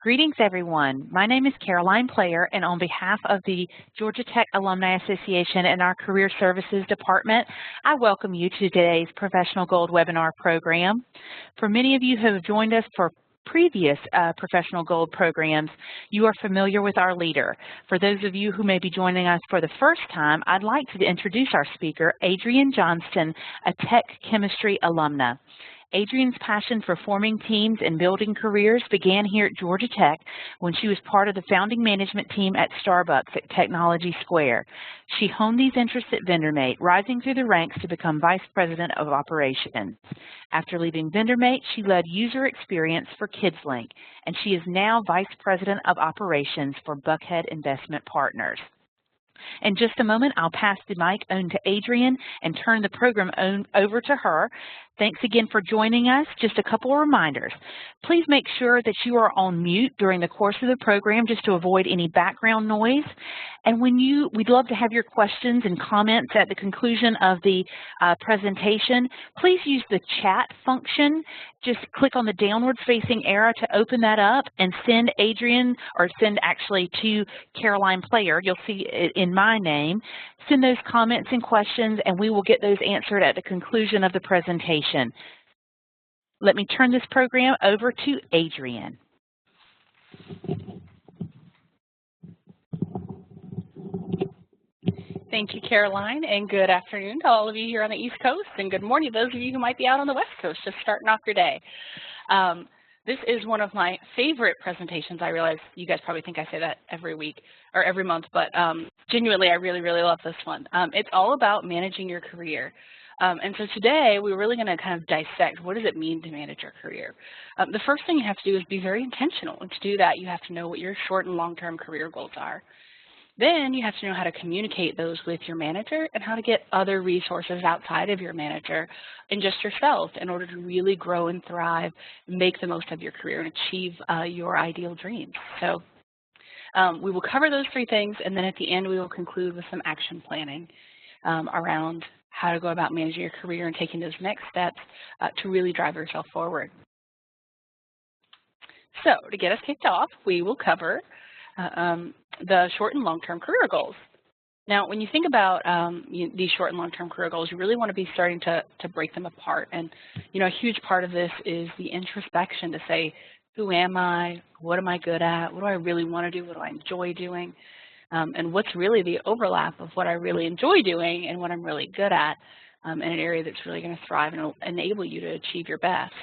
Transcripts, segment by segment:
Greetings, everyone. My name is Caroline Player, and on behalf of the Georgia Tech Alumni Association and our Career Services Department, I welcome you to today's Professional Gold webinar program. For many of you who have joined us for previous Professional Gold programs, you are familiar with our leader. For those of you who may be joining us for the first time, I'd like to introduce our speaker, Adrienne Johnston, a tech chemistry alumna. Adrienne's passion for forming teams and building careers began here at Georgia Tech when she was part of the founding management team at Starbucks at Technology Square. She honed these interests at VendorMate, rising through the ranks to become Vice President of Operations. After leaving VendorMate, she led user experience for KidsLink, and she is now Vice President of Operations for Buckhead Investment Partners. In just a moment, I'll pass the mic on to Adrienne and turn the program over to her. Thanks again for joining us. Just a couple of reminders. Please make sure that you are on mute during the course of the program just to avoid any background noise. And we'd love to have your questions and comments at the conclusion of the presentation. Please use the chat function. Just click on the downward facing arrow to open that up and send Adrienne, or send actually to Caroline Player. You'll see it in my name. Send those comments and questions, and we will get those answered at the conclusion of the presentation. Let me turn this program over to Adrienne. Thank you, Caroline, and good afternoon to all of you here on the East Coast, and good morning to those of you who might be out on the West Coast just starting off your day. This is one of my favorite presentations. I realize you guys probably think I say that every week or every month, but genuinely, I really, really love this one. It's all about managing your career. And so today, we're really going to kind of dissect what does it mean to manage your career. The first thing you have to do is be very intentional. And to do that, you have to know what your short and long-term career goals are. Then you have to know how to communicate those with your manager and how to get other resources outside of your manager and just yourself in order to really grow and thrive, make the most of your career, and achieve your ideal dreams. So we will cover those three things, and then at the end we will conclude with some action planning around how to go about managing your career and taking those next steps to really drive yourself forward. So to get us kicked off, we will cover the short and long-term career goals. Now, when you think about these short and long-term career goals, you really want to be starting to break them apart. And, you know, a huge part of this is the introspection to say, who am I? What am I good at? What do I really want to do? What do I enjoy doing? And what's really the overlap of what I really enjoy doing and what I'm really good at in an area that's really going to thrive and enable you to achieve your best.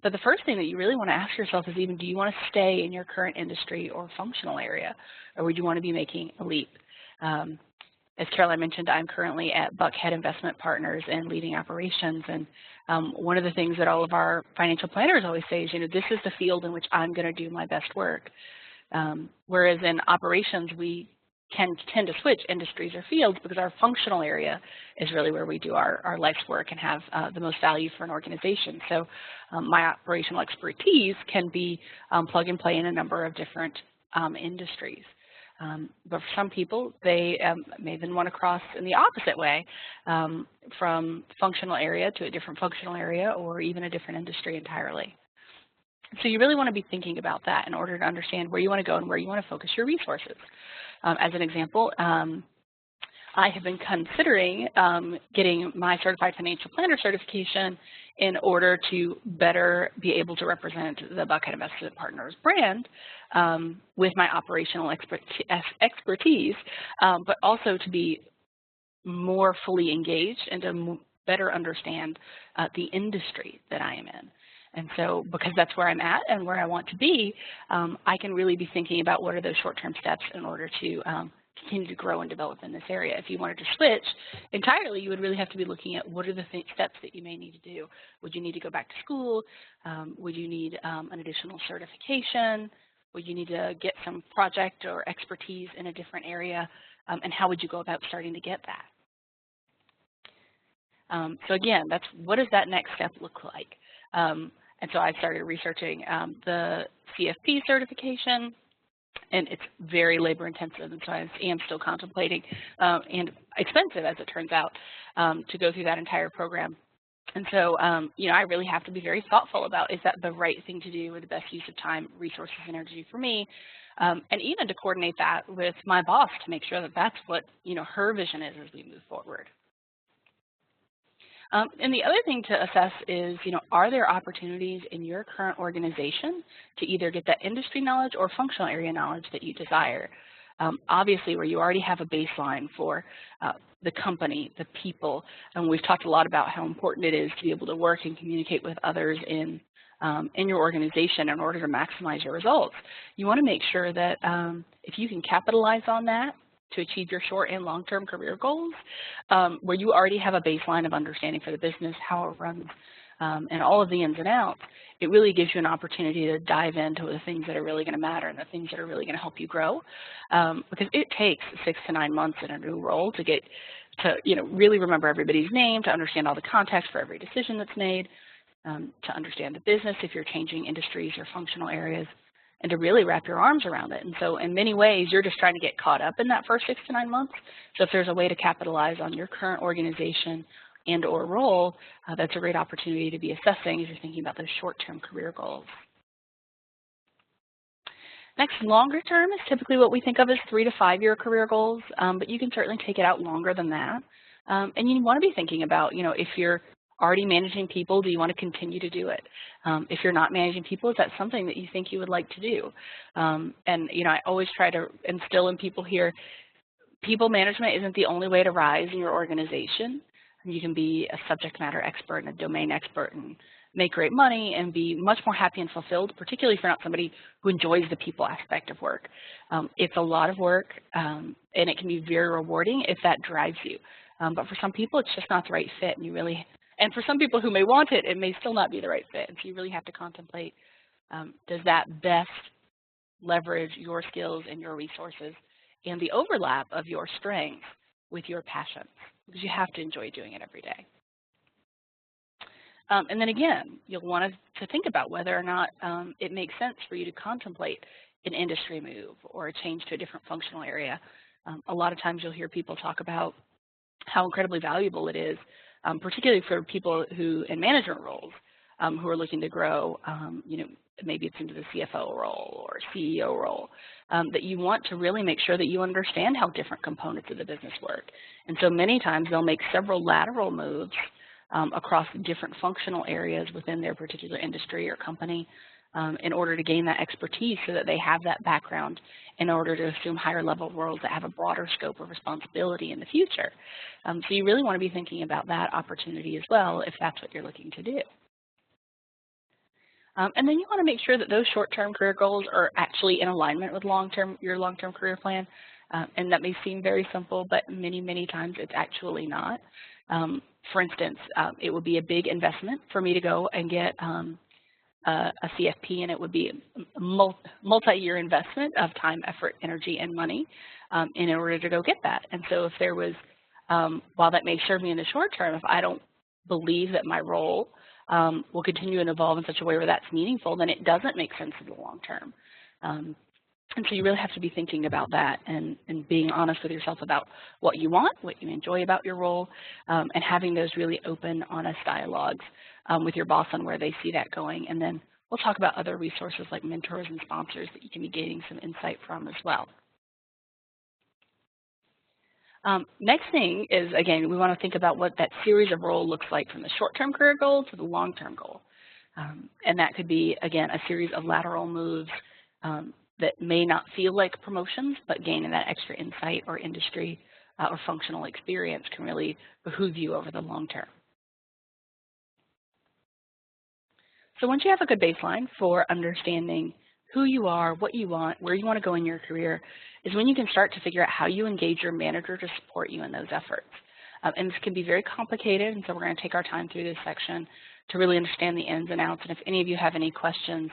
But the first thing that you really want to ask yourself is even, do you want to stay in your current industry or functional area, or would you want to be making a leap? As Caroline mentioned, I'm currently at Buckhead Investment Partners and leading operations. And one of the things that all of our financial planners always say is, you know, this is the field in which I'm going to do my best work. Whereas in operations, we can tend to switch industries or fields because our functional area is really where we do our life's work and have the most value for an organization. So my operational expertise can be plug and play in a number of different industries. But for some people, they may then want to cross in the opposite way from functional area to a different functional area or even a different industry entirely. So you really want to be thinking about that in order to understand where you want to go and where you want to focus your resources. As an example, I have been considering getting my Certified Financial Planner certification in order to better be able to represent the Buckhead Investment Partners brand with my operational expertise, but also to be more fully engaged and to better understand the industry that I am in. And so because that's where I'm at and where I want to be, I can really be thinking about what are those short-term steps in order to continue to grow and develop in this area. If you wanted to switch entirely, you would really have to be looking at what are the steps that you may need to do. Would you need to go back to school? Would you need an additional certification? Would you need to get some project or expertise in a different area? And how would you go about starting to get that? So again, that's what does that next step look like? And so I started researching the CFP certification, and it's very labor intensive, and so I am still contemplating, and expensive as it turns out, to go through that entire program. And so, I really have to be very thoughtful about, is that the right thing to do, or the best use of time, resources, and energy for me? And even to coordinate that with my boss to make sure that that's what, her vision is as we move forward. And the other thing to assess is, are there opportunities in your current organization to either get that industry knowledge or functional area knowledge that you desire? Obviously, where you already have a baseline for the company, the people, and we've talked a lot about how important it is to be able to work and communicate with others in your organization in order to maximize your results. You want to make sure that if you can capitalize on that to achieve your short and long-term career goals, where you already have a baseline of understanding for the business, how it runs, and all of the ins and outs, it really gives you an opportunity to dive into the things that are really going to matter and the things that are really going to help you grow. Because it takes 6 to 9 months in a new role to get to, really remember everybody's name, to understand all the context for every decision that's made, to understand the business if you're changing industries or functional areas, and to really wrap your arms around it. And so in many ways, you're just trying to get caught up in that first 6 to 9 months. So if there's a way to capitalize on your current organization and or role, that's a great opportunity to be assessing as you're thinking about those short-term career goals. Next, longer term is typically what we think of as 3 to 5 year career goals, but you can certainly take it out longer than that. And you want to be thinking about, if you're already managing people, do you want to continue to do it? If you're not managing people, is that something that you think you would like to do? And, I always try to instill in people here, people management isn't the only way to rise in your organization. You can be a subject matter expert and a domain expert and make great money and be much more happy and fulfilled, particularly if you're not somebody who enjoys the people aspect of work. It's a lot of work, and it can be very rewarding if that drives you. But for some people, it's just not the right fit, and for some people who may want it, it may still not be the right fit. And so you really have to contemplate, does that best leverage your skills and your resources and the overlap of your strengths with your passions? Because you have to enjoy doing it every day. And then again, you'll want to think about whether or not it makes sense for you to contemplate an industry move or a change to a different functional area. A lot of times you'll hear people talk about how incredibly valuable it is, particularly for people who in management roles who are looking to grow, maybe it's into the CFO role or CEO role, that you want to really make sure that you understand how different components of the business work. And so many times they'll make several lateral moves across different functional areas within their particular industry or company in order to gain that expertise so that they have that background in order to assume higher level roles that have a broader scope of responsibility in the future. So you really want to be thinking about that opportunity as well if that's what you're looking to do. And then you want to make sure that those short-term career goals are actually in alignment with your long-term career plan. And that may seem very simple, but many, many times it's actually not. For instance, it would be a big investment for me to go and get a CFP, and it would be a multi-year investment of time, effort, energy, and money in order to go get that. And so if there was, while that may serve me in the short term, if I don't believe that my role will continue and evolve in such a way where that's meaningful, then it doesn't make sense in the long term. And so you really have to be thinking about that and being honest with yourself about what you want, what you enjoy about your role, and having those really open, honest dialogues with your boss on where they see that going. And then we'll talk about other resources like mentors and sponsors that you can be gaining some insight from as well. Next thing is, again, we want to think about what that series of role looks like from the short-term career goal to the long-term goal. And that could be, again, a series of lateral moves that may not feel like promotions, but gaining that extra insight or industry or functional experience can really behoove you over the long term. So once you have a good baseline for understanding who you are, what you want, where you want to go in your career, is when you can start to figure out how you engage your manager to support you in those efforts. And this can be very complicated, and so we're going to take our time through this section to really understand the ins and outs. And if any of you have any questions,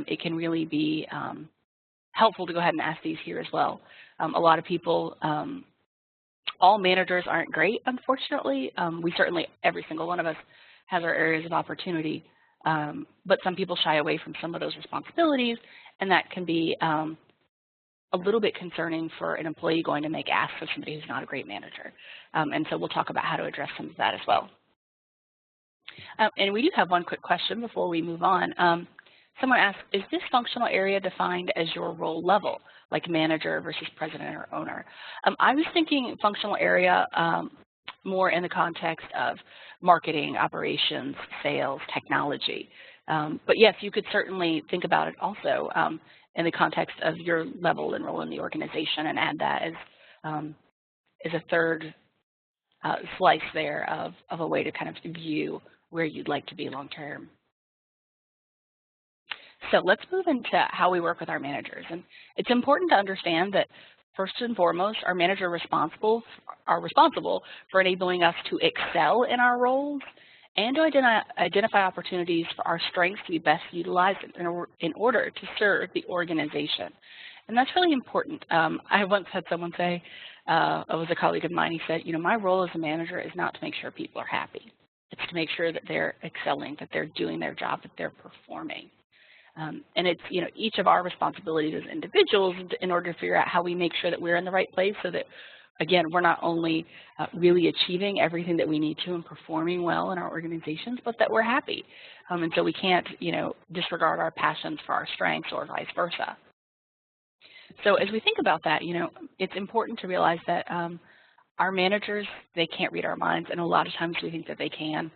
it can really be helpful to go ahead and ask these here as well. A lot of people, all managers aren't great, unfortunately. We certainly, every single one of us has our areas of opportunity, but some people shy away from some of those responsibilities, and that can be a little bit concerning for an employee going to make asks of somebody who's not a great manager. And so we'll talk about how to address some of that as well. And we do have one quick question before we move on. Someone asked, is this functional area defined as your role level, like manager versus president or owner? I was thinking functional area more in the context of marketing, operations, sales, technology. But yes, you could certainly think about it also in the context of your level and role in the organization and add that as a third slice there of a way to kind of view where you'd like to be long term. So let's move into how we work with our managers. And it's important to understand that first and foremost, our managers are responsible for enabling us to excel in our roles and to identify opportunities for our strengths to be best utilized in order to serve the organization. And that's really important. I once had someone say, it was a colleague of mine, he said, you know, my role as a manager is not to make sure people are happy. It's to make sure that they're excelling, that they're doing their job, that they're performing. And it's, you know, each of our responsibilities as individuals in order to figure out how we make sure that we're in the right place so that, again, we're not only really achieving everything that we need to and performing well in our organizations, but that we're happy. And so we can't, you know, disregard our passions for our strengths or vice versa. So as we think about that, you know, it's important to realize that our managers, they can't read our minds, and a lot of times we think that they can.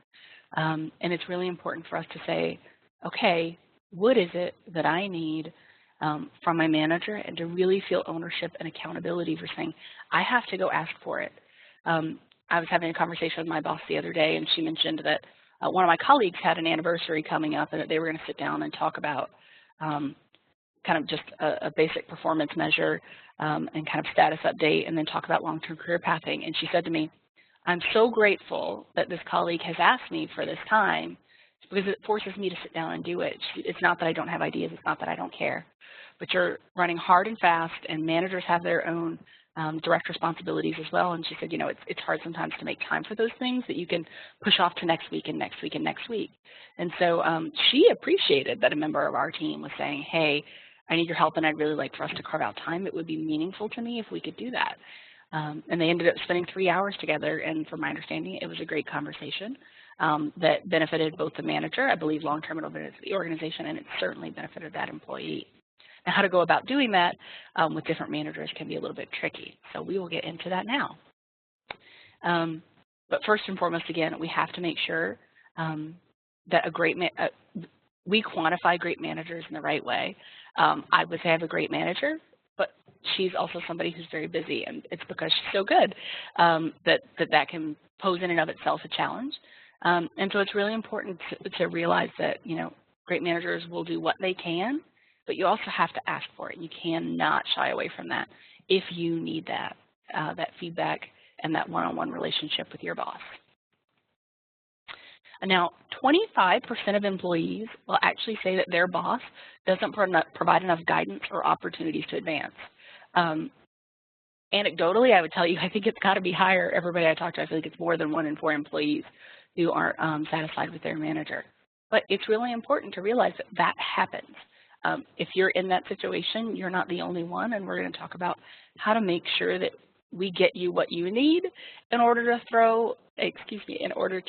And it's really important for us to say, okay, what is it that I need from my manager, and to really feel ownership and accountability for saying, I have to go ask for it. I was having a conversation with my boss the other day, and she mentioned that one of my colleagues had an anniversary coming up, and that they were going to sit down and talk about kind of just a basic performance measure and kind of status update, and then talk about long-term career pathing. And she said to me, I'm so grateful that this colleague has asked me for this time, because it forces me to sit down and do it. It's not that I don't have ideas, it's not that I don't care, but you're running hard and fast, and managers have their own direct responsibilities as well. And she said, you know, it's hard sometimes to make time for those things that you can push off to next week and next week and next week. And so she appreciated that a member of our team was saying, hey, I need your help, and I'd really like for us to carve out time. It would be meaningful to me if we could do that. And they ended up spending 3 hours together, and from my understanding, it was a great conversation that benefited both the manager, I believe long-term it benefited the organization, and it certainly benefited that employee. Now, how to go about doing that with different managers can be a little bit tricky, so we will get into that now. But first and foremost, again, we have to make sure that we quantify great managers in the right way. I would say I have a great manager, but she's also somebody who's very busy, and it's because she's so good that can pose in and of itself a challenge. And so it's really important to realize that, you know, great managers will do what they can, but you also have to ask for it. You cannot shy away from that if you need that feedback and that one-on-one relationship with your boss. And now, 25% of employees will actually say that their boss doesn't provide enough guidance or opportunities to advance. Anecdotally, I would tell you, I think it's got to be higher. Everybody I talk to, I feel like it's more than 1 in 4 employees who aren't satisfied with their manager. But it's really important to realize that that happens. If you're in that situation, you're not the only one, and we're going to talk about how to make sure that we get you what you need in order to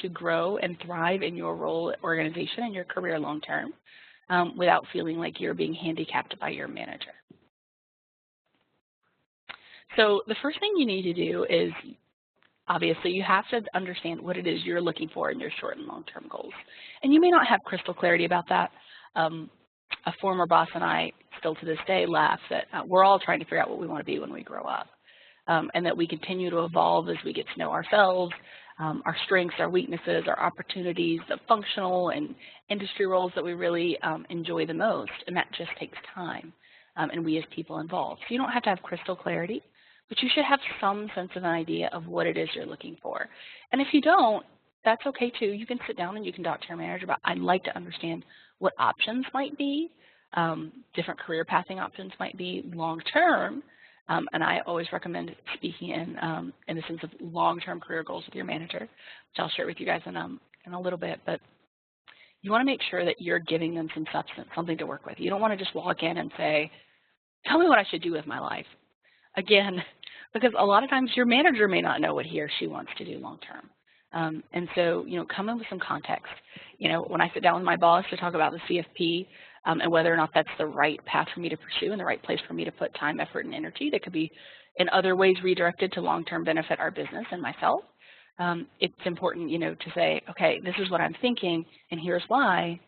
grow and thrive in your role, organization, and your career long term without feeling like you're being handicapped by your manager. So the first thing you need to do is, obviously, you have to understand what it is you're looking for in your short and long-term goals. And you may not have crystal clarity about that. A former boss and I still to this day laugh that we're all trying to figure out what we want to be when we grow up. And that we continue to evolve as we get to know ourselves, our strengths, our weaknesses, our opportunities, the functional and industry roles that we really enjoy the most. And that just takes time, and we as people involved. So you don't have to have crystal clarity, but you should have some sense of an idea of what it is you're looking for. And if you don't, that's okay too. You can sit down and you can talk to your manager about, I'd like to understand what options might be, different career pathing options might be long term. And I always recommend speaking in the sense of long-term career goals with your manager, which I'll share with you guys in a little bit. But you want to make sure that you're giving them some substance, something to work with. You don't want to just walk in and say, tell me what I should do with my life. Again, because a lot of times your manager may not know what he or she wants to do long-term. And so, come in with some context. When I sit down with my boss to talk about the CFP and whether or not that's the right path for me to pursue and the right place for me to put time, effort, and energy that could be in other ways redirected to long-term benefit our business and myself, it's important, to say, okay, this is what I'm thinking, and here's why.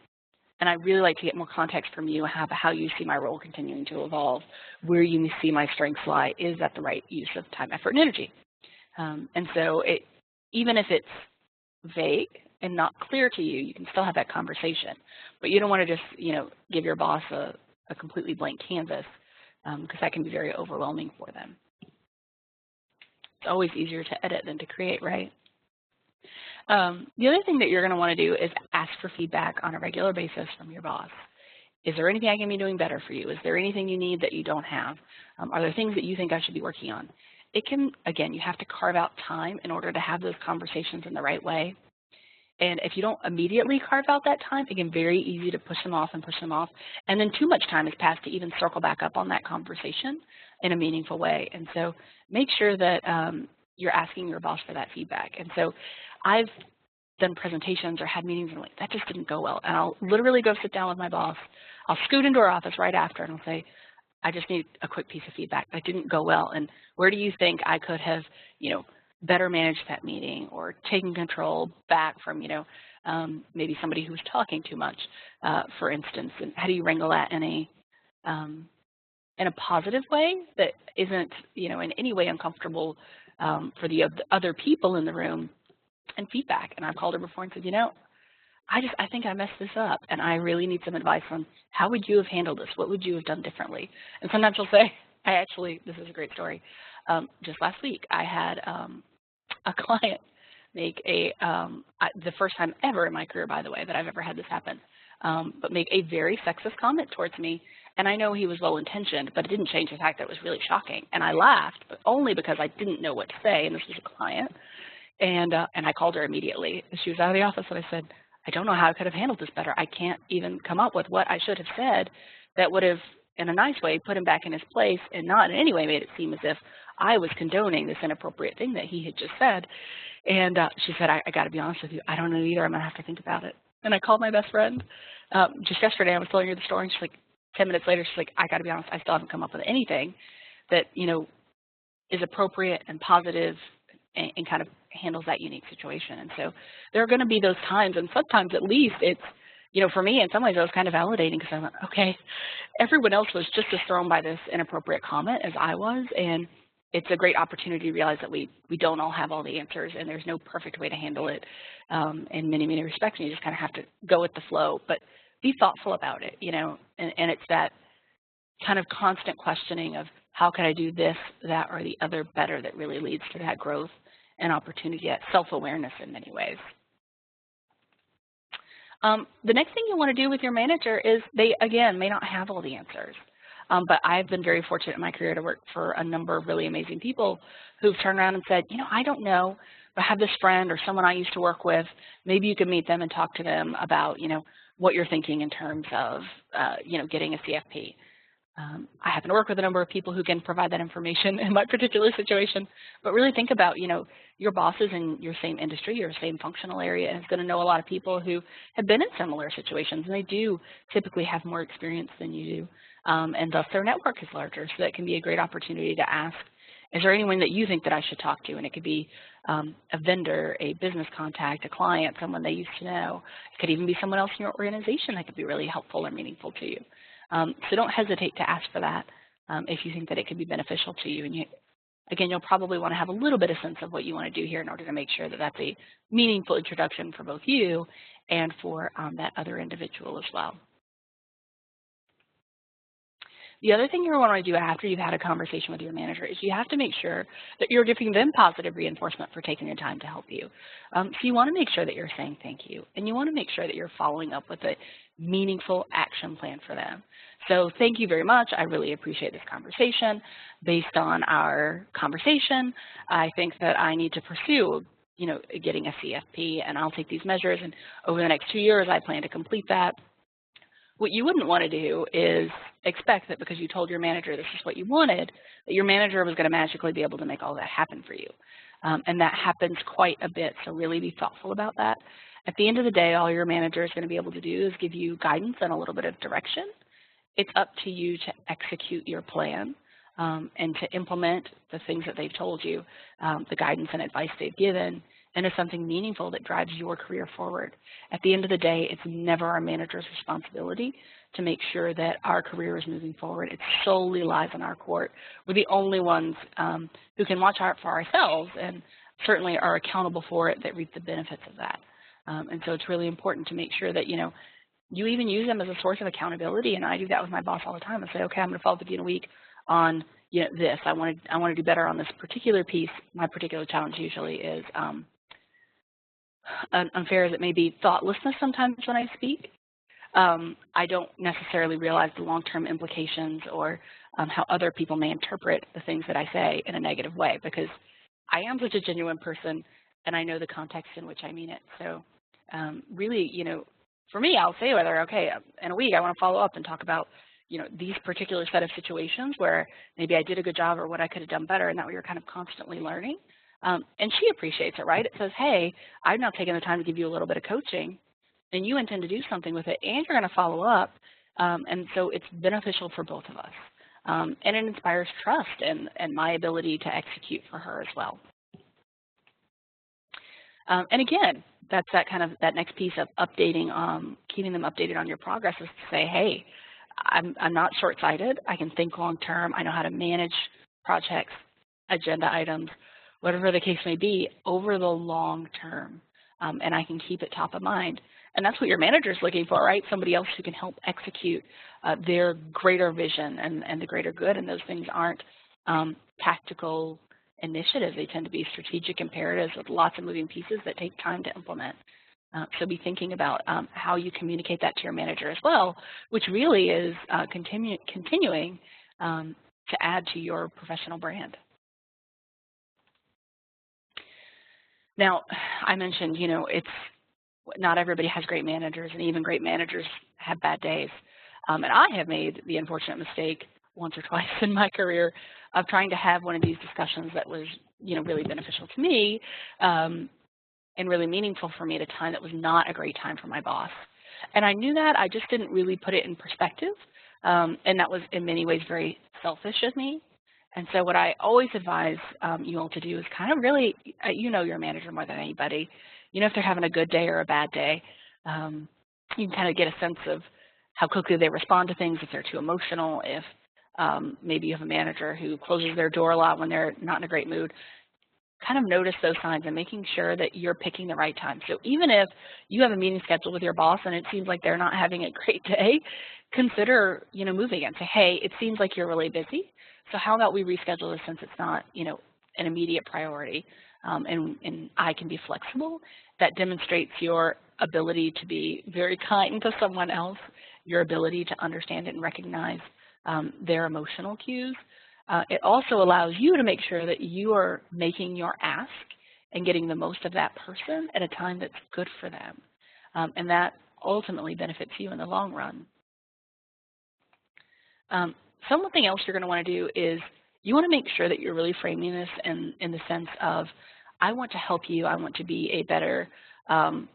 And I'd really like to get more context from you about how you see my role continuing to evolve, where you see my strengths lie. Is that the right use of time, effort, and energy? And so even if it's vague and not clear to you, you can still have that conversation. But you don't want to just, give your boss a completely blank canvas because that can be very overwhelming for them. It's always easier to edit than to create, right? The other thing that you're going to want to do is ask for feedback on a regular basis from your boss. Is there anything I can be doing better for you? Is there anything you need that you don't have? Are there things that you think I should be working on? It can, again, you have to carve out time in order to have those conversations in the right way. And if you don't immediately carve out that time, it can be very easy to push them off. And then too much time has passed to even circle back up on that conversation in a meaningful way. And so make sure that you're asking your boss for that feedback. And so I've done presentations or had meetings and I'm like, that just didn't go well. And I'll literally go sit down with my boss. I'll scoot into her office right after and I'll say, I just need a quick piece of feedback. That didn't go well. And where do you think I could have, better managed that meeting or taken control back from, maybe somebody who was talking too much, for instance? And how do you wrangle that in a positive way that isn't, in any way uncomfortable for the other people in the room? And feedback. And I've called her before and said, I think I messed this up and I really need some advice on how would you have handled this? What would you have done differently? And sometimes she'll say, this is a great story. Just last week, I had a client make the first time ever in my career, by the way, that I've ever had this happen, but make a very sexist comment towards me. And I know he was well-intentioned, but it didn't change the fact that it was really shocking. And I laughed, but only because I didn't know what to say, and this was a client. And I called her immediately. She was out of the office, and I said, I don't know how I could have handled this better. I can't even come up with what I should have said that would have, in a nice way, put him back in his place and not in any way made it seem as if I was condoning this inappropriate thing that he had just said. And she said, I got to be honest with you, I don't know either. I'm going to have to think about it. And I called my best friend. Just yesterday, I was telling her the story, and she's like, 10 minutes later, she's like, I got to be honest, I still haven't come up with anything that, is appropriate and positive and kind of handles that unique situation. And so there are going to be those times, and sometimes at least it's, for me, in some ways, it was kind of validating because I went, okay, everyone else was just as thrown by this inappropriate comment as I was, and it's a great opportunity to realize that we don't all have all the answers, and there's no perfect way to handle it in many, many respects, and you just kind of have to go with the flow, but be thoughtful about it, and it's that kind of constant questioning of how can I do this, that, or the other better that really leads to that growth and opportunity, that self-awareness in many ways. The next thing you want to do with your manager is they, again, may not have all the answers. But I've been very fortunate in my career to work for a number of really amazing people who've turned around and said, I don't know, but I have this friend or someone I used to work with. Maybe you could meet them and talk to them about, what you're thinking in terms of, getting a CFP. I happen to work with a number of people who can provide that information in my particular situation, but really think about, your boss is in your same industry, your same functional area, and is going to know a lot of people who have been in similar situations, and they do typically have more experience than you do, and thus their network is larger, so that can be a great opportunity to ask, is there anyone that you think that I should talk to? And it could be a vendor, a business contact, a client, someone they used to know. It could even be someone else in your organization that could be really helpful or meaningful to you. So don't hesitate to ask for that if you think that it could be beneficial to you. And again, you'll probably want to have a little bit of sense of what you want to do here in order to make sure that that's a meaningful introduction for both you and for that other individual as well. The other thing you want to do after you've had a conversation with your manager is you have to make sure that you're giving them positive reinforcement for taking the time to help you. So you want to make sure that you're saying thank you, and you want to make sure that you're following up with a meaningful action plan for them. So thank you very much. I really appreciate this conversation. Based on our conversation, I think that I need to pursue getting a CFP, and I'll take these measures, and over the next 2 years, I plan to complete that. What you wouldn't want to do is expect that because you told your manager this is what you wanted, that your manager was going to magically be able to make all that happen for you. and that happens quite a bit, so really be thoughtful about that. At the end of the day, all your manager is going to be able to do is give you guidance and a little bit of direction. It's up to you to execute your plan and to implement the things that they've told you, the guidance and advice they've given, into something meaningful that drives your career forward. At the end of the day, it's never our manager's responsibility to make sure that our career is moving forward. It solely lies in our court. We're the only ones who can watch out for ourselves and certainly are accountable for it, that reap the benefits of that. And so it's really important to make sure that, you know, you even use them as a source of accountability. And I do that with my boss all the time. I say, okay, I'm going to follow up with you in a week on, you know, this. I want to do better on this particular piece. My particular challenge usually is, unfair as it may be, thoughtlessness sometimes when I speak. I don't necessarily realize the long-term implications or how other people may interpret the things that I say in a negative way, because I am such a genuine person and I know the context in which I mean it. So really, you know, for me, I'll say whether, okay, in a week I want to follow up and talk about, you know, these particular set of situations where maybe I did a good job or what I could have done better, and that we were kind of constantly learning. And she appreciates it, right? It says, hey, I've now taken the time to give you a little bit of coaching, and you intend to do something with it, and you're going to follow up. And so it's beneficial for both of us. And it inspires trust and my ability to execute for her as well. And again, that's that next piece of updating, keeping them updated on your progress, is to say, hey, I'm not short-sighted. I can think long-term. I know how to manage projects, agenda items, whatever the case may be, over the long term, and I can keep it top of mind. And that's what your manager is looking for, right? Somebody else who can help execute their greater vision and the greater good, and those things aren't tactical initiatives. They tend to be strategic imperatives with lots of moving pieces that take time to implement. So be thinking about how you communicate that to your manager as well, which really is continuing to add to your professional brand. Now, I mentioned, you know, it's not everybody has great managers, and even great managers have bad days. And I have made the unfortunate mistake once or twice in my career of trying to have one of these discussions that was, you know, really beneficial to me and really meaningful for me at a time that was not a great time for my boss. And I knew that. I just didn't really put it in perspective. And that was in many ways very selfish of me. And so what I always advise you all to do is kind of really, you know your manager more than anybody. You know if they're having a good day or a bad day. You can kind of get a sense of how quickly they respond to things, if they're too emotional, if maybe you have a manager who closes their door a lot when they're not in a great mood. Kind of notice those signs and making sure that you're picking the right time. So even if you have a meeting scheduled with your boss and it seems like they're not having a great day, consider, you know, moving and say, hey, it seems like you're really busy. So how about we reschedule this since it's not, you know, an immediate priority, and I can be flexible. That demonstrates your ability to be very kind to someone else, your ability to understand and recognize their emotional cues. It also allows you to make sure that you are making your ask and getting the most of that person at a time that's good for them. And that ultimately benefits you in the long run. Something else you're going to want to do is you want to make sure that you're really framing this in the sense of, I want to help you. I want to be a better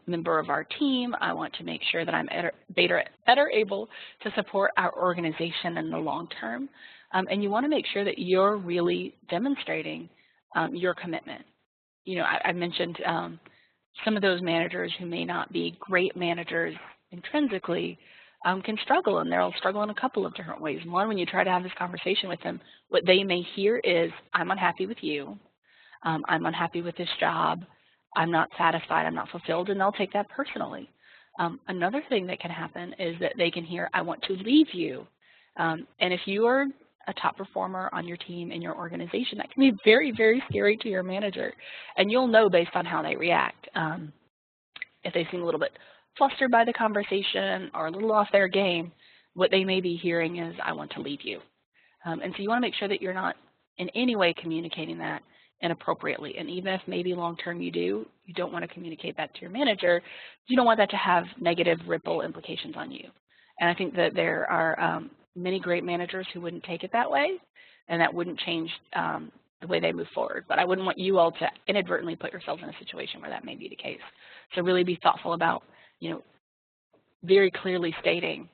member of our team. I want to make sure that I'm better able to support our organization in the long term. And you want to make sure that you're really demonstrating your commitment. You know, I mentioned some of those managers who may not be great managers intrinsically can struggle, and they'll struggle in a couple of different ways. One, when you try to have this conversation with them, what they may hear is, I'm unhappy with you. I'm unhappy with this job. I'm not satisfied. I'm not fulfilled, and they'll take that personally. Another thing that can happen is that they can hear, I want to leave you. And if you are a top performer on your team in your organization, that can be very, very scary to your manager. And you'll know based on how they react. If they seem a little bit flustered by the conversation or a little off their game, what they may be hearing is, I want to leave you. And so you want to make sure that you're not in any way communicating that inappropriately. And even if maybe long-term you don't want to communicate that to your manager, you don't want that to have negative ripple implications on you. And I think that there are many great managers who wouldn't take it that way, and that wouldn't change the way they move forward. But I wouldn't want you all to inadvertently put yourselves in a situation where that may be the case. So really be thoughtful about, very clearly stating,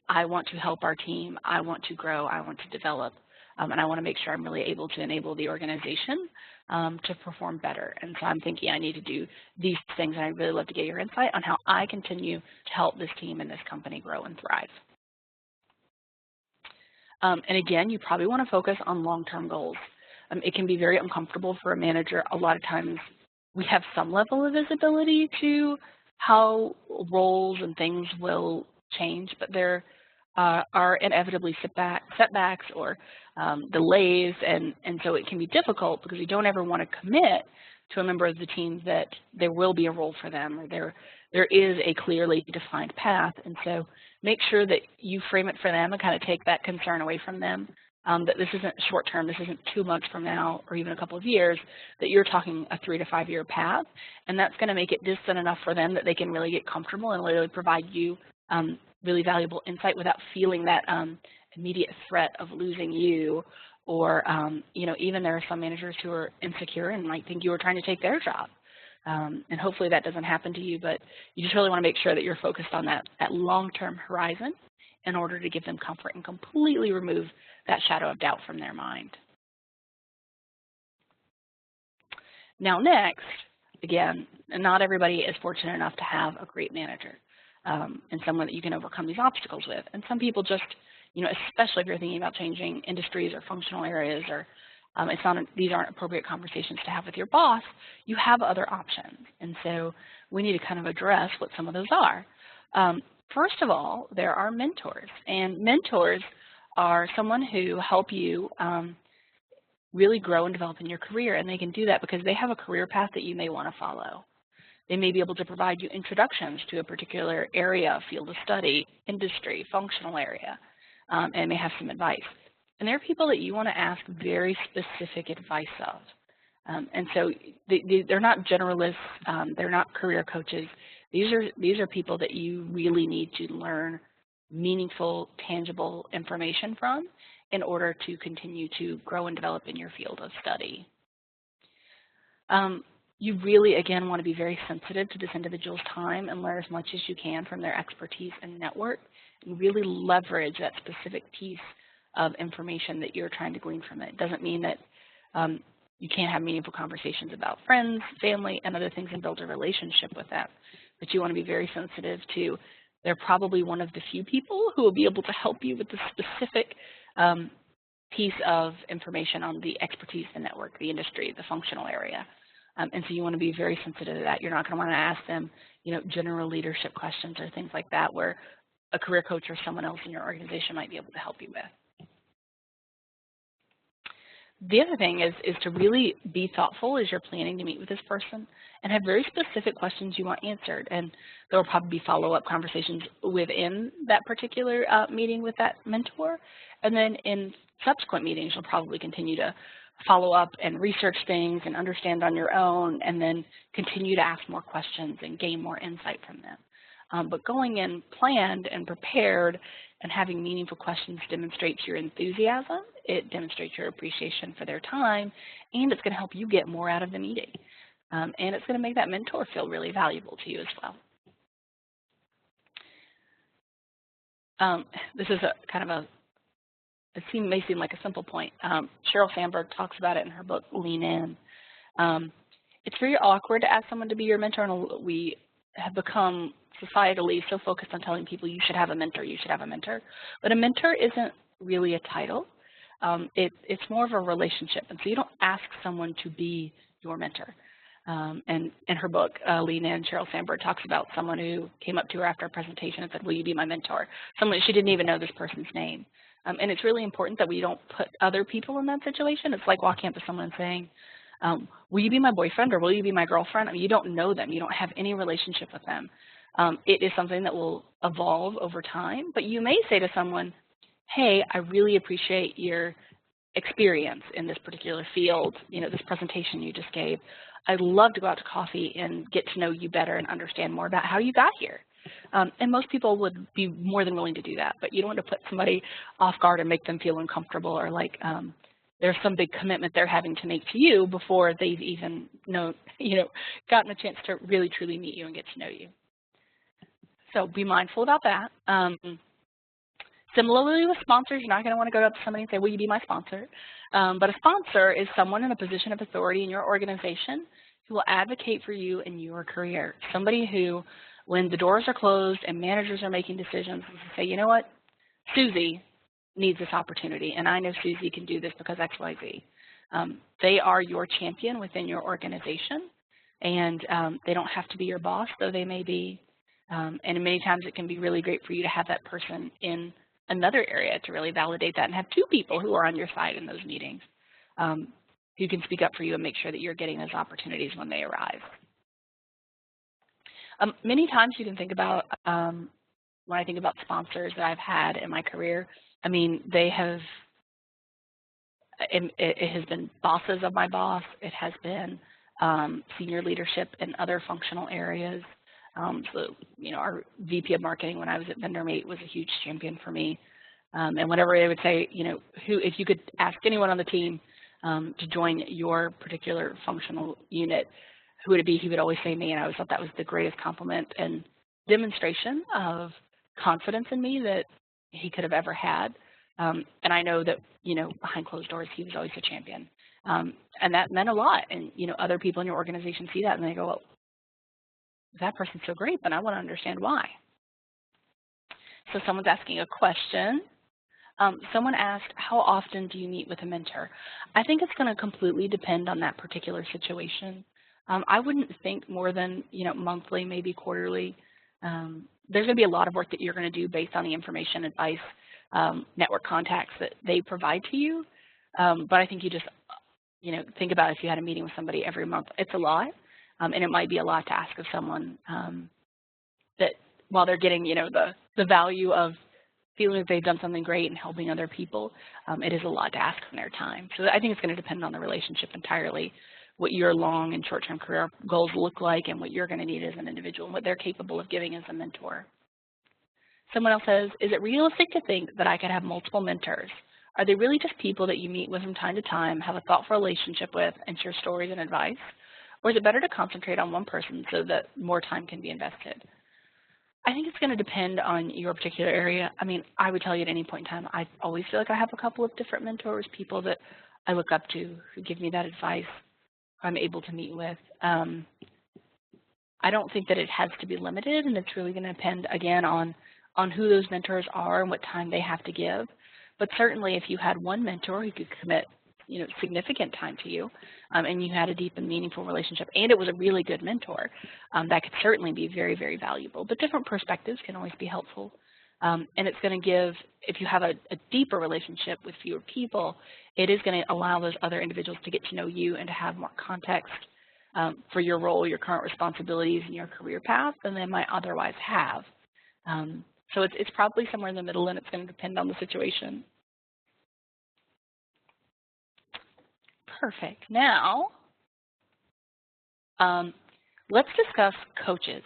I want to help our team, I want to grow, I want to develop, and I want to make sure I'm really able to enable the organization to perform better. And so I'm thinking I need to do these things, and I'd really love to get your insight on how I continue to help this team and this company grow and thrive. And again, you probably want to focus on long-term goals. It can be very uncomfortable for a manager. A lot of times we have some level of visibility to how roles and things will change, but there are inevitably setbacks or delays, and so it can be difficult because we don't ever want to commit to a member of the team that there will be a role for them, or there is a clearly defined path. And so make sure that you frame it for them and kind of take that concern away from them, that this isn't short term, this isn't 2 months from now or even a couple of years, that you're talking a 3 to 5 year path, and that's going to make it distant enough for them that they can really get comfortable and really provide you really valuable insight without feeling that immediate threat of losing you, or even there are some managers who are insecure and might think you are trying to take their job. And hopefully that doesn't happen to you, but you just really want to make sure that you're focused on that long-term horizon in order to give them comfort and completely remove that shadow of doubt from their mind. Now next, again, not everybody is fortunate enough to have a great manager and someone that you can overcome these obstacles with. And some people just, especially if you're thinking about changing industries or functional areas, or these aren't appropriate conversations to have with your boss, you have other options. And so we need to kind of address what some of those are. First of all, there are mentors. And mentors are someone who help you really grow and develop in your career. And they can do that because they have a career path that you may want to follow. They may be able to provide you introductions to a particular area, field of study, industry, functional area, and may have some advice. And there are people that you want to ask very specific advice of. And so they're not generalists, they're not career coaches. These are people that you really need to learn meaningful, tangible information from in order to continue to grow and develop in your field of study. You really, again, want to be very sensitive to this individual's time and learn as much as you can from their expertise and network, and really leverage that specific piece of information that you're trying to glean from it. It doesn't mean that you can't have meaningful conversations about friends, family, and other things and build a relationship with them. But you want to be very sensitive to, they're probably one of the few people who will be able to help you with the specific piece of information on the expertise, the network, the industry, the functional area. And so you want to be very sensitive to that. You're not going to want to ask them, general leadership questions or things like that, where a career coach or someone else in your organization might be able to help you with. The other thing is to really be thoughtful as you're planning to meet with this person and have very specific questions you want answered. And there will probably be follow-up conversations within that particular meeting with that mentor. And then in subsequent meetings, you'll probably continue to follow up and research things and understand on your own, and then continue to ask more questions and gain more insight from them. But going in planned and prepared and having meaningful questions demonstrates your enthusiasm, it demonstrates your appreciation for their time, and it's going to help you get more out of the meeting. And it's going to make that mentor feel really valuable to you as well. This is a kind of it may seem like a simple point. Sheryl Sandberg talks about it in her book, Lean In. It's very awkward to ask someone to be your mentor, and we have become societally so focused on telling people you should have a mentor, you should have a mentor. But a mentor isn't really a title. It's more of a relationship. And so you don't ask someone to be your mentor. And in her book, Lean In, Sheryl Sandberg talks about someone who came up to her after a presentation and said, will you be my mentor? Someone, she didn't even know this person's name. And it's really important that we don't put other people in that situation. It's like walking up to someone and saying, will you be my boyfriend or will you be my girlfriend? I mean, you don't know them. You don't have any relationship with them. It is something that will evolve over time. But you may say to someone, hey, I really appreciate your experience in this particular field, this presentation you just gave. I'd love to go out to coffee and get to know you better and understand more about how you got here. And most people would be more than willing to do that, but you don't want to put somebody off guard and make them feel uncomfortable or like there's some big commitment they're having to make to you before they've even gotten a chance to really truly meet you and get to know you. So be mindful about that. Similarly with sponsors, you're not going to want to go up to somebody and say, will you be my sponsor? But a sponsor is someone in a position of authority in your organization who will advocate for you in your career. Somebody who, when the doors are closed and managers are making decisions, will say, you know what, Susie needs this opportunity, and I know Susie can do this because X, Y, Z. They are your champion within your organization, and they don't have to be your boss, though they may be. And many times it can be really great for you to have that person in another area to really validate that and have two people who are on your side in those meetings who can speak up for you and make sure that you're getting those opportunities when they arrive. Many times you can think about, when I think about sponsors that I've had in my career, I mean, they have, it has been bosses of my boss, it has been senior leadership in other functional areas. So, our VP of marketing when I was at VendorMate was a huge champion for me. And whenever they would say, if you could ask anyone on the team to join your particular functional unit, who would it be? He would always say me, and I always thought that was the greatest compliment and demonstration of confidence in me that he could have ever had. And I know that, behind closed doors, he was always a champion. And that meant a lot. And, other people in your organization see that and they go, well, that person's so great, but I want to understand why. So someone's asking a question. Someone asked, how often do you meet with a mentor? I think it's going to completely depend on that particular situation. I wouldn't think more than, monthly, maybe quarterly. There's going to be a lot of work that you're going to do based on the information, advice, network contacts that they provide to you. But I think you just, think about if you had a meeting with somebody every month. It's a lot. And it might be a lot to ask of someone that while they're getting, the value of feeling that they've done something great and helping other people, it is a lot to ask from their time. So I think it's going to depend on the relationship entirely, what your long and short-term career goals look like and what you're going to need as an individual and what they're capable of giving as a mentor. Someone else says, is it realistic to think that I could have multiple mentors? Are they really just people that you meet with from time to time, have a thoughtful relationship with, and share stories and advice? Or is it better to concentrate on one person so that more time can be invested? I think it's going to depend on your particular area. I mean, I would tell you at any point in time, I always feel like I have a couple of different mentors, people that I look up to who give me that advice I'm able to meet with. I don't think that it has to be limited, and it's really going to depend, again, on who those mentors are and what time they have to give. But certainly if you had one mentor who could commit significant time to you, and you had a deep and meaningful relationship, and it was a really good mentor, that could certainly be very, very valuable. But different perspectives can always be helpful. And it's going to give, if you have a deeper relationship with fewer people, it is going to allow those other individuals to get to know you and to have more context for your role, your current responsibilities, and your career path than they might otherwise have. So it's probably somewhere in the middle, and it's going to depend on the situation. Perfect. Now, let's discuss coaches.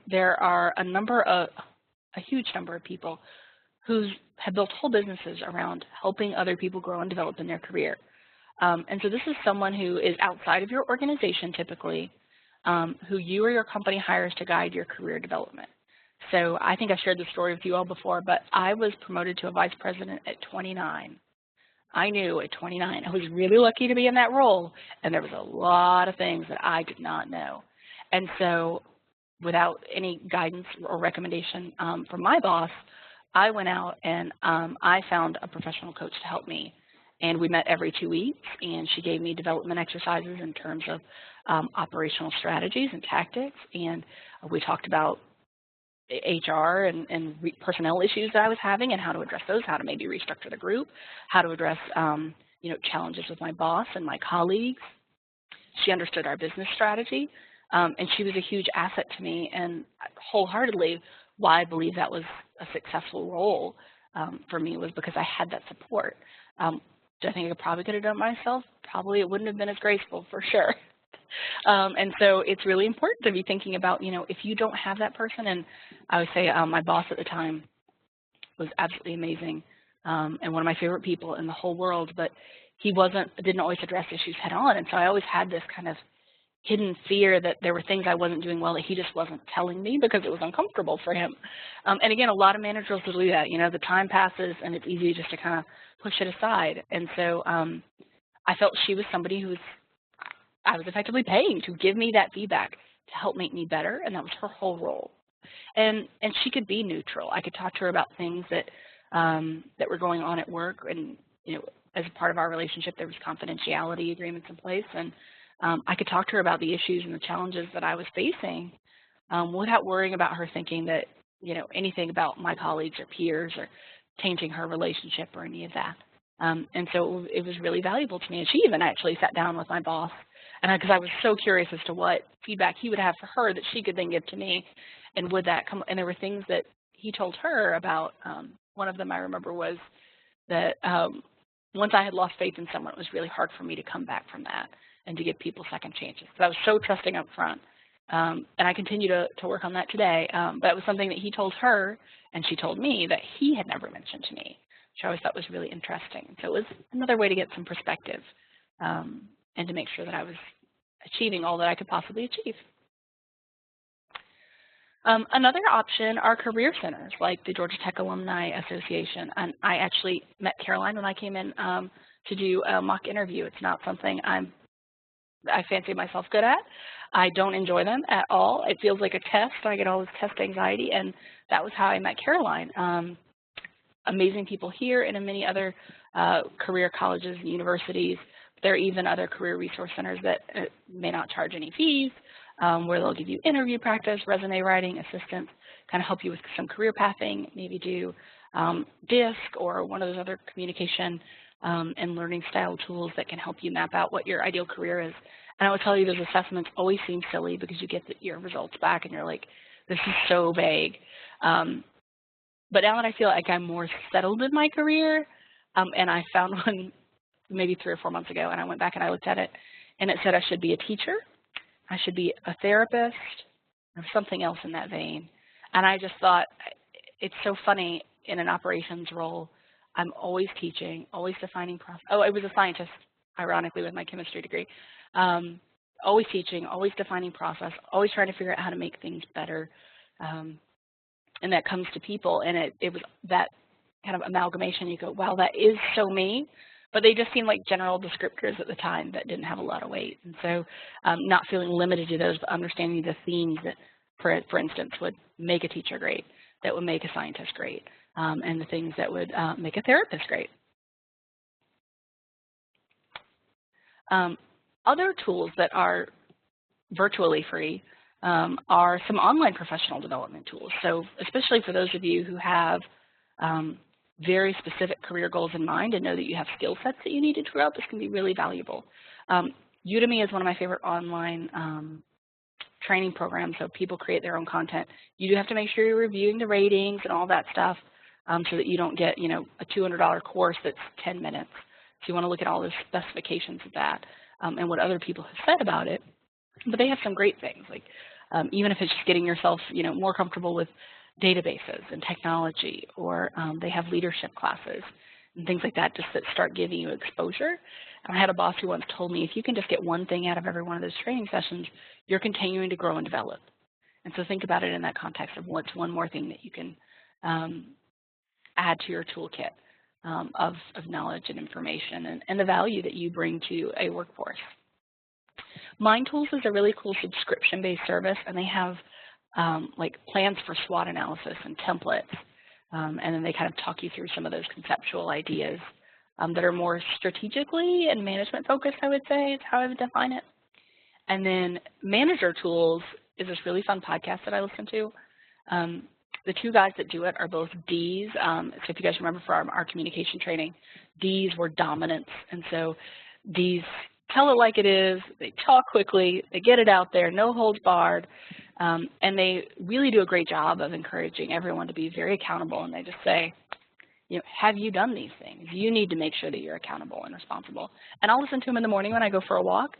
There are a huge number of people who have built whole businesses around helping other people grow and develop in their career. And so this is someone who is outside of your organization typically, who you or your company hires to guide your career development. So I think I've shared this story with you all before, but I was promoted to a vice president at 29. I knew at 29 I was really lucky to be in that role, and there was a lot of things that I did not know. And so without any guidance or recommendation from my boss, I went out and I found a professional coach to help me. And we met every 2 weeks, and she gave me development exercises in terms of operational strategies and tactics. And we talked about HR and personnel issues that I was having and how to address those, how to maybe restructure the group, how to address challenges with my boss and my colleagues. She understood our business strategy, and she was a huge asset to me, and wholeheartedly why I believe that was a successful role for me was because I had that support. Do I think I probably could have done it myself? Probably it wouldn't have been as graceful, for sure. And so it's really important to be thinking about, if you don't have that person, and I would say my boss at the time was absolutely amazing and one of my favorite people in the whole world, but he didn't always address issues head on. And so I always had this kind of hidden fear that there were things I wasn't doing well that he just wasn't telling me because it was uncomfortable for him. And again, a lot of managers will do that. You know, the time passes and it's easy just to kind of push it aside. And so I felt she was somebody I was effectively paying to give me that feedback to help make me better, and that was her whole role. And she could be neutral. I could talk to her about things that that were going on at work, and you know, as a part of our relationship, there was confidentiality agreements in place, and I could talk to her about the issues and the challenges that I was facing without worrying about her thinking that, you know, anything about my colleagues or peers or changing her relationship or any of that. And so it was really valuable to me. And she even actually sat down with my boss, and because I was so curious as to what feedback he would have for her that she could then give to me, and would that come, and there were things that he told her about. One of them I remember was that once I had lost faith in someone, it was really hard for me to come back from that and to give people second chances. So I was so trusting up front. And I continue to work on that today. But it was something that he told her, and she told me that he had never mentioned to me, which I always thought was really interesting. So it was another way to get some perspective and to make sure that I was achieving all that I could possibly achieve. Another option are career centers like the Georgia Tech Alumni Association. And I actually met Caroline when I came in to do a mock interview. It's not something I fancy myself good at. I don't enjoy them at all. It feels like a test. I get all this test anxiety, and that was how I met Caroline. Amazing people here and in many other career colleges and universities. There are even other career resource centers that may not charge any fees, where they'll give you interview practice, resume writing, assistance, kind of help you with some career pathing, maybe do DISC or one of those other communication and learning style tools that can help you map out what your ideal career is. And I would tell you those assessments always seem silly because you get your results back and you're like, this is so vague. But now that I feel like I'm more settled in my career, and I found one maybe 3 or 4 months ago, and I went back and I looked at it, and it said I should be a teacher, I should be a therapist, or something else in that vein. And I just thought, it's so funny in an operations role, I'm always teaching, always defining process. Oh, I was a scientist, ironically, with my chemistry degree. Always teaching, always defining process, always trying to figure out how to make things better. And that comes to people, and it was that kind of amalgamation. You go, wow, that is so me. But they just seemed like general descriptors at the time that didn't have a lot of weight. And so not feeling limited to those, but understanding the themes that, for instance, would make a teacher great, that would make a scientist great, and the things that would make a therapist great. Other tools that are virtually free are some online professional development tools. So especially for those of you who have very specific career goals in mind and know that you have skill sets that you need to develop, this can be really valuable. Udemy is one of my favorite online training programs, so people create their own content. You do have to make sure you're reviewing the ratings and all that stuff so that you don't get, you know, a $200 course that's 10 minutes. So you want to look at all the specifications of that and what other people have said about it. But they have some great things, like even if it's just getting yourself, you know, more comfortable with databases and technology, or they have leadership classes and things like that just that start giving you exposure. And I had a boss who once told me, if you can just get one thing out of every one of those training sessions, you're continuing to grow and develop. And so think about it in that context of what's one more thing that you can add to your toolkit of knowledge and information and the value that you bring to a workforce. MindTools is a really cool subscription-based service, and they have like plans for SWOT analysis and templates, and then they kind of talk you through some of those conceptual ideas that are more strategically and management focused, I would say, is how I would define it. And then Manager Tools is this really fun podcast that I listen to. The two guys that do it are both Ds. So if you guys remember from our communication training, Ds were dominants, and so Ds tell it like it is, they talk quickly, they get it out there, no holds barred, and they really do a great job of encouraging everyone to be very accountable, and they just say, you know, have you done these things? You need to make sure that you're accountable and responsible. And I'll listen to them in the morning when I go for a walk,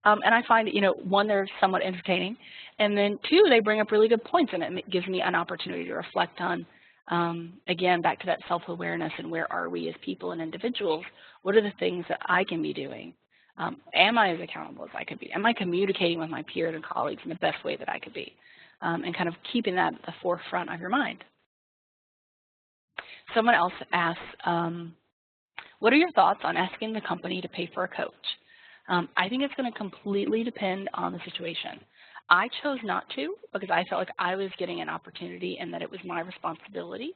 and I find that, you know, one, they're somewhat entertaining, and then two, they bring up really good points, and it gives me an opportunity to reflect on Again, back to that self-awareness and where are we as people and individuals, what are the things that I can be doing? Am I as accountable as I could be? Am I communicating with my peers and colleagues in the best way that I could be? And kind of keeping that at the forefront of your mind. Someone else asks, what are your thoughts on asking the company to pay for a coach? I think it's going to completely depend on the situation. I chose not to because I felt like I was getting an opportunity and that it was my responsibility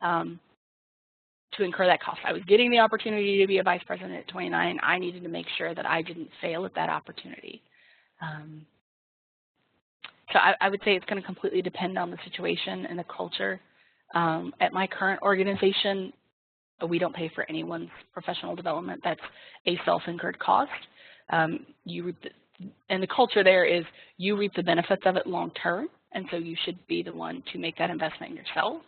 to incur that cost. I was getting the opportunity to be a vice president at 29. I needed to make sure that I didn't fail at that opportunity. So I would say it's going to completely depend on the situation and the culture. At my current organization, we don't pay for anyone's professional development. That's a self-incurred cost. And the culture there is you reap the benefits of it long term, and so you should be the one to make that investment in yourself.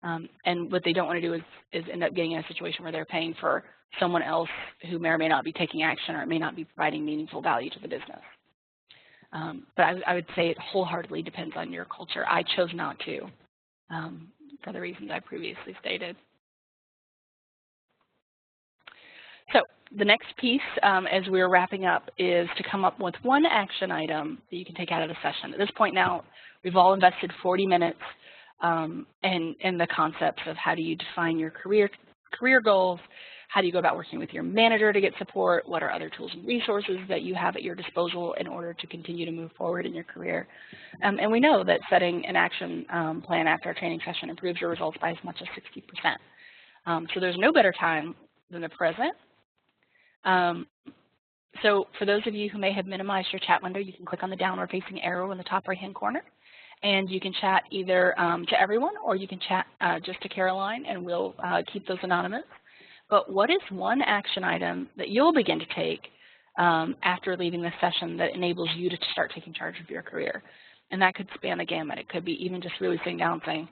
And what they don't want to do is end up getting in a situation where they're paying for someone else who may or may not be taking action or may not be providing meaningful value to the business. But I would say it wholeheartedly depends on your culture. I chose not to for the reasons I previously stated. So the next piece as we're wrapping up is to come up with one action item that you can take out of the session. At this point now, we've all invested 40 minutes in the concepts of how do you define your career goals, how do you go about working with your manager to get support, what are other tools and resources that you have at your disposal in order to continue to move forward in your career. And we know that setting an action plan after a training session improves your results by as much as 60%. So there's no better time than the present. So for those of you who may have minimized your chat window, you can click on the downward facing arrow in the top right-hand corner, and you can chat either to everyone or you can chat just to Caroline, and we'll keep those anonymous. But what is one action item that you'll begin to take after leaving this session that enables you to start taking charge of your career? And that could span the gamut. It could be even just really sitting down and saying,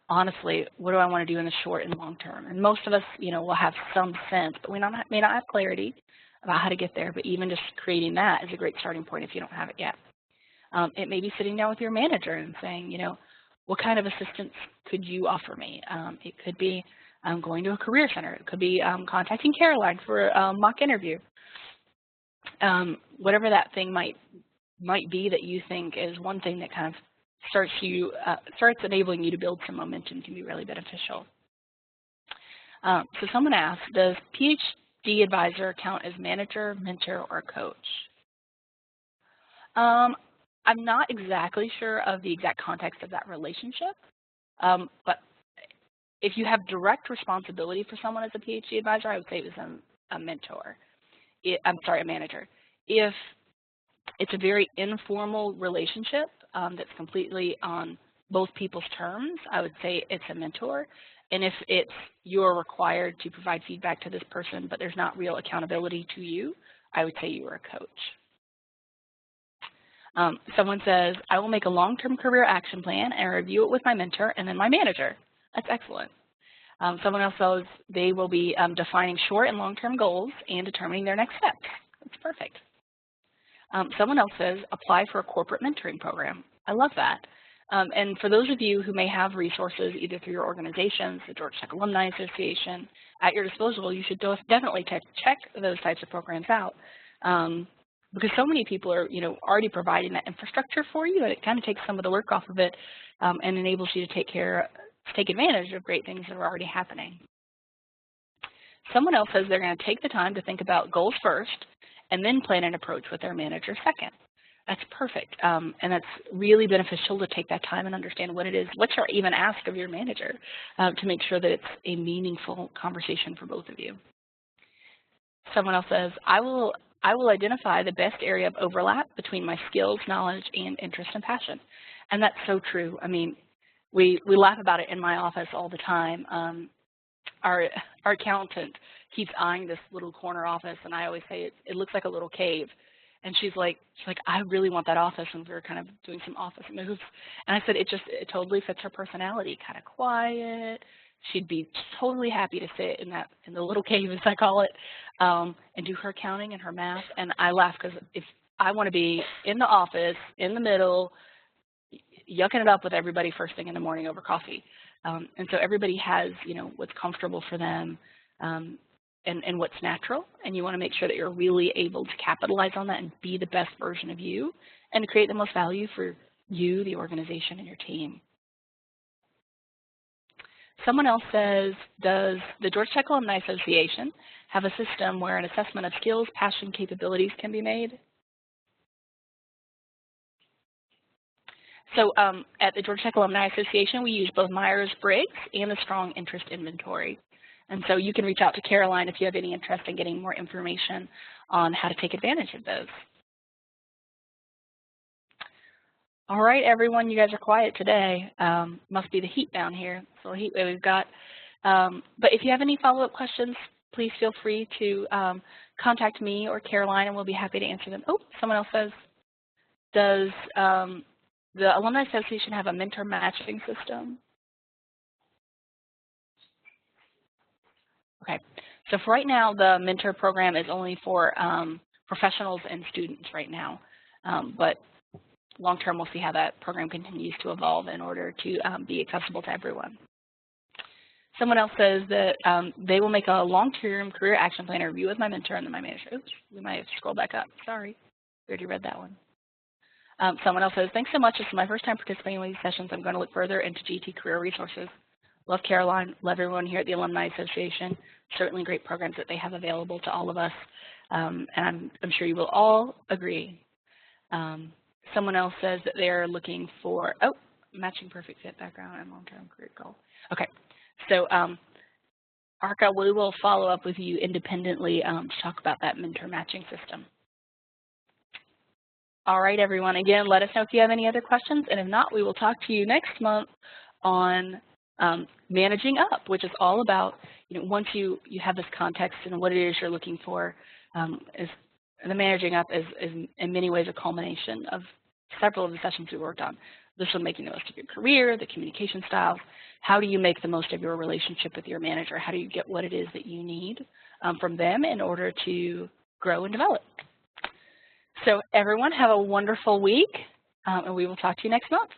honestly, what do I want to do in the short and long term? And most of us, will have some sense, but we may not have clarity about how to get there. But even just creating that is a great starting point if you don't have it yet. It may be sitting down with your manager and saying, what kind of assistance could you offer me? It could be going to a career center. It could be contacting Caroline for a mock interview. Whatever that thing might be that you think is one thing that kind of starts enabling you to build some momentum can be really beneficial. So someone asked, does PhD advisor count as manager, mentor, or coach? I'm not exactly sure of the exact context of that relationship, but if you have direct responsibility for someone as a PhD advisor, I would say it was a mentor. A manager. If it's a very informal relationship that's completely on both people's terms, I would say it's a mentor. And if you're required to provide feedback to this person, but there's not real accountability to you, I would say you are a coach. Someone says, I will make a long-term career action plan and review it with my mentor and then my manager. That's excellent. Someone else says they will be defining short and long-term goals and determining their next steps. That's perfect. Someone else says apply for a corporate mentoring program. I love that. And for those of you who may have resources either through your organizations, the Georgia Tech Alumni Association, at your disposal, you should definitely check those types of programs out. Because so many people are, already providing that infrastructure for you, and it kind of takes some of the work off of it and enables you to take advantage of great things that are already happening. Someone else says they're going to take the time to think about goals first and then plan an approach with their manager second. That's perfect, and that's really beneficial to take that time and understand what it is, what you're even asked of your manager to make sure that it's a meaningful conversation for both of you. Someone else says, I will identify the best area of overlap between my skills, knowledge, and interest and passion. And that's so true. I mean, we laugh about it in my office all the time. Our accountant keeps eyeing this little corner office, and I always say it looks like a little cave. And she's like, I really want that office, and we were kind of doing some office moves. And I said, it totally fits her personality, kind of quiet. She'd be totally happy to sit in the little cave, as I call it, and do her accounting and her math. And I laugh because if I want to be in the office, in the middle, yucking it up with everybody first thing in the morning over coffee. And so everybody has, what's comfortable for them and what's natural, and you want to make sure that you're really able to capitalize on that and be the best version of you and to create the most value for you, the organization, and your team. Someone else says, does the Georgia Tech Alumni Association have a system where an assessment of skills, passion, capabilities can be made? So at the Georgia Tech Alumni Association, we use both Myers-Briggs and the Strong Interest Inventory. And so you can reach out to Caroline if you have any interest in getting more information on how to take advantage of those. All right, everyone, you guys are quiet today. Must be the heat down here. So heat wave we've got. But if you have any follow-up questions, please feel free to contact me or Caroline, and we'll be happy to answer them. Oh, someone else says, does the Alumni Association have a mentor matching system? Okay, so for right now, the mentor program is only for professionals and students right now. But long term, we'll see how that program continues to evolve in order to be accessible to everyone. Someone else says that they will make a long-term career action plan review with my mentor and then my manager. Oops, we might have to scroll back up. Sorry, we already read that one. Someone else says, thanks so much. This is my first time participating in these sessions. I'm going to look further into GT career resources. Love Caroline, love everyone here at the Alumni Association. Certainly great programs that they have available to all of us. And I'm sure you will all agree. Someone else says that they're looking for, matching perfect fit background and long-term career goal. Okay, so ARCA, we will follow up with you independently to talk about that mentor matching system. All right, everyone, again, let us know if you have any other questions, and if not, we will talk to you next month on managing up, which is all about, once you have this context and what it is you're looking for, the managing up is in many ways a culmination of several of the sessions we worked on. This one, making the most of your career, the communication styles. How do you make the most of your relationship with your manager? How do you get what it is that you need from them in order to grow and develop? So everyone, have a wonderful week, and we will talk to you next month.